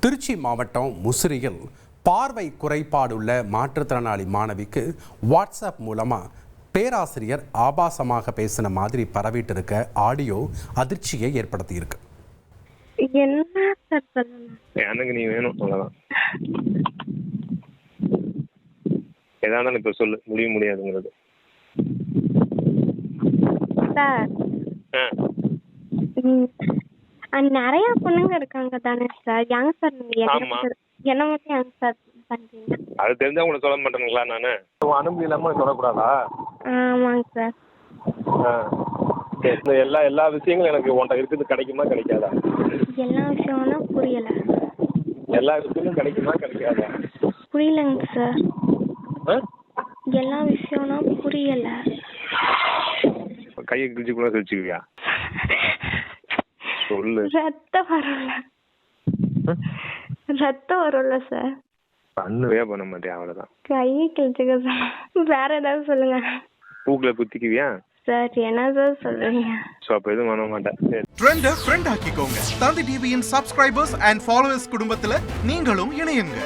திருச்சி மாவட்டம் முசிறியில் பார்வை குறைபாடுள்ள மாற்றுத்திறனாளி மாணவிக்கு வாட்ஸ்அப் மூலமாக பேராசிரியர் ஆபாசமாக பேசின மாதிரி பரவிட்டு இருக்க ஆடியோ அதிர்ச்சியை ஏற்படுத்தியிருக்கு. எனக்கு நீ வேணும் அவ்வளவுதான். ஏதாவது இப்ப சொல்லு, முடியாதுங்கிறது. நிறைய பொண்ணுங்க இருக்காங்க தானே சார்? ஏங்க சார் என்ன மட்டும் ஏங்க சார் பண்றீங்க? அது தெரிஞ்சா உங்களுக்கு சொல்ல மாட்டேங்களா? நானு அனுமதி இல்லாம சொல்லக்கூடாதா? ஆமாங்க சார். எல்லா விஷயங்களும் எனக்கு உன்கிட்ட இருக்குது, கிடைக்குமா கிடைக்காதா? எல்லா விஷயம்னா புரியல. எல்லா விஷயமும் கிடைக்குமா கிடைக்காதா? புரியலங்க சார். எல்லா விஷயம்னா புரியல. கையை கிழிச்சு கூட வச்சுக்குவியா? சொல்லு. ரத்தம் வரும்ல சார்? பண்ணுவே பண்ண மாட்டேன், அவ்வளவுதான். கையை கிழிச்சுக்க சார். வேற ஏதாவது சொல்லுங்க. பூக்களை குத்திக்குவியா? சார் என்ன சார் சொல்றீங்க? சோ அப்ப எதுவும் பண்ண மாட்டேன். ஃப்ரெண்ட் ஆக்கிக்கோங்க. தந்தி டிவியின் சப்ஸ்கிரைபர்ஸ் அண்ட் ஃபாலோவர்ஸ் குடும்பத்துல நீங்களும் இணையுங்க.